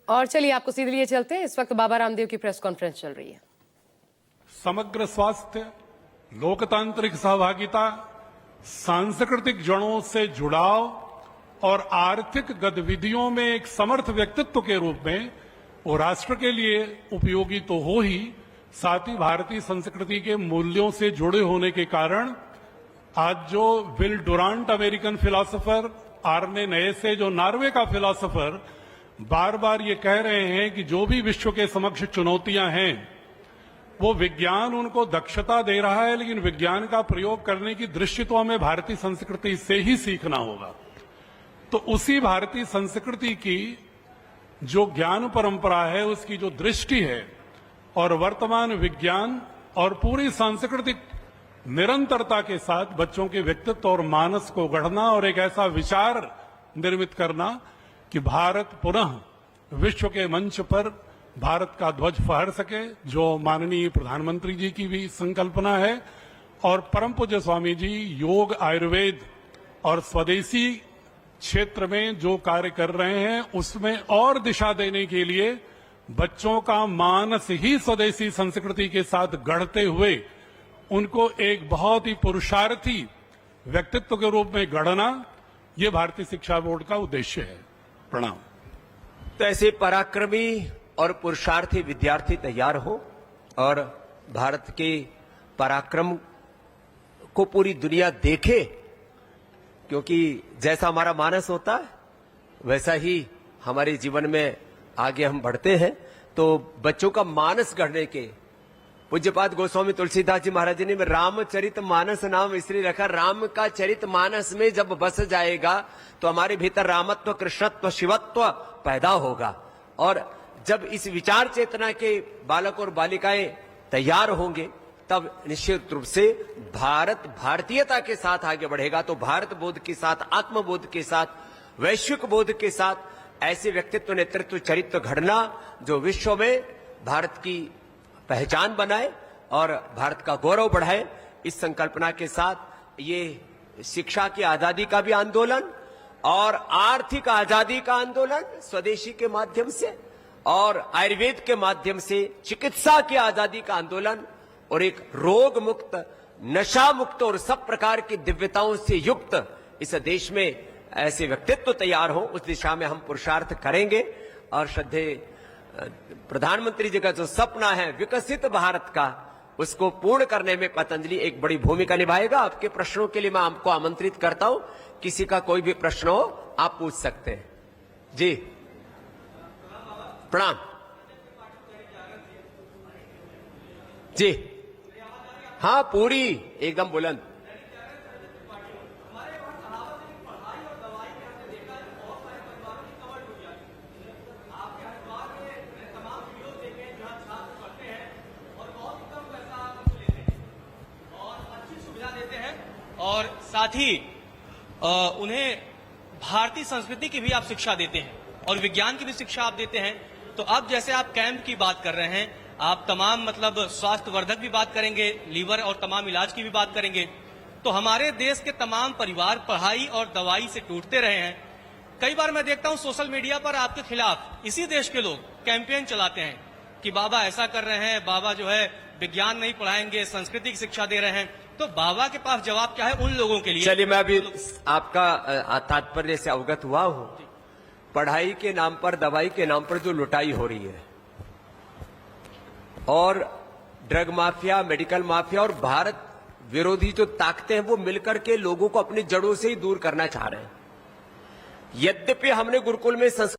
और चलिए आपको सीधे लिए चलते हैं। इस वक्त बाबा रामदेव की प्रेस कॉन्फ्रेंस चल रही है। समग्र स्वास्थ्य, लोकतांत्रिक सहभागिता, सांस्कृतिक जड़ों से जुड़ाव और आर्थिक गतिविधियों में एक समर्थ व्यक्तित्व के रूप में वो राष्ट्र के लिए उपयोगी तो हो ही, साथ ही भारतीय संस्कृति के मूल्यों से जुड़े होने के कारण आज जो विल डुरांट अमेरिकन फिलोसोफर, आर्ने नएसे जो नॉर्वे का फिलोसोफर बार बार ये कह रहे हैं कि जो भी विश्व के समक्ष चुनौतियां हैं वो विज्ञान उनको दक्षता दे रहा है, लेकिन विज्ञान का प्रयोग करने की दृष्टि तो हमें भारतीय संस्कृति से ही सीखना होगा। तो उसी भारतीय संस्कृति की जो ज्ञान परंपरा है, उसकी जो दृष्टि है और वर्तमान विज्ञान और पूरी सांस्कृतिक निरंतरता के साथ बच्चों के व्यक्तित्व और मानस को गढ़ना और एक ऐसा विचार निर्मित करना कि भारत पुनः विश्व के मंच पर भारत का ध्वज फहर सके, जो माननीय प्रधानमंत्री जी की भी संकल्पना है। और परम पूज्य स्वामी जी योग, आयुर्वेद और स्वदेशी क्षेत्र में जो कार्य कर रहे हैं उसमें और दिशा देने के लिए बच्चों का मानस ही स्वदेशी संस्कृति के साथ गढ़ते हुए उनको एक बहुत ही पुरुषार्थी व्यक्तित्व के रूप में गढ़ना, ये भारतीय शिक्षा बोर्ड का उद्देश्य है। प्रणाम। तो ऐसे पराक्रमी और पुरुषार्थी विद्यार्थी तैयार हो और भारत के पराक्रम को पूरी दुनिया देखे, क्योंकि जैसा हमारा मानस होता है वैसा ही हमारे जीवन में आगे हम बढ़ते हैं। तो बच्चों का मानस गढ़ने के पूज्यपाद गोस्वामी तुलसीदास जी महाराज जी ने रामचरित मानस नाम इसलिए रखा, राम का चरित मानस में जब बस जाएगा तो हमारे भीतर रामत्व, कृष्णत्व, शिवत्व पैदा होगा। और जब इस विचार चेतना के बालक और बालिकाएं तैयार होंगे तब निश्चित रूप से भारत भारतीयता के साथ आगे बढ़ेगा। तो भारत बोध के साथ, आत्मबोध के साथ, वैश्विक बोध के साथ ऐसे व्यक्तित्व, नेतृत्व, चरित्र घड़ना जो विश्व में भारत की पहचान बनाए और भारत का गौरव बढ़ाए, इस संकल्पना के साथ ये शिक्षा की आजादी का भी आंदोलन और आर्थिक आजादी का आंदोलन स्वदेशी के माध्यम से और आयुर्वेद के माध्यम से चिकित्सा की आजादी का आंदोलन और एक रोग मुक्त, नशा मुक्त और सब प्रकार की दिव्यताओं से युक्त इस देश में ऐसे व्यक्तित्व तैयार हो, उस दिशा में हम पुरुषार्थ करेंगे। और श्रद्धेय प्रधानमंत्री जी का जो सपना है विकसित भारत का, उसको पूर्ण करने में पतंजलि एक बड़ी भूमिका निभाएगा। आपके प्रश्नों के लिए मैं आपको आमंत्रित करता हूं। किसी का कोई भी प्रश्न हो आप पूछ सकते हैं। जी प्रणाम। जी हाँ, पूरी एकदम बुलंद। और साथ ही उन्हें भारतीय संस्कृति की भी आप शिक्षा देते हैं और विज्ञान की भी शिक्षा आप देते हैं। तो अब जैसे आप कैंप की बात कर रहे हैं, आप तमाम मतलब स्वास्थ्य वर्धक भी बात करेंगे, लीवर और तमाम इलाज की भी बात करेंगे। तो हमारे देश के तमाम परिवार पढ़ाई और दवाई से टूटते रहे हैं। कई बार मैं देखता हूं सोशल मीडिया पर आपके खिलाफ इसी देश के लोग कैंपेन चलाते हैं कि बाबा ऐसा कर रहे हैं, बाबा जो है विज्ञान नहीं पढ़ाएंगे, संस्कृति की शिक्षा दे रहे हैं। तो बाबा के पास जवाब क्या है उन लोगों के लिए? चलिए, मैं अभी आपका तात्पर्य से अवगत हुआ हूं। पढ़ाई के नाम पर, दवाई के नाम पर जो लुटाई हो रही है और ड्रग माफिया, मेडिकल माफिया और भारत विरोधी जो ताकतें हैं वो मिलकर के लोगों को अपनी जड़ों से ही दूर करना चाह रहे हैं। यद्यपि हमने गुरुकुल में संस्कृत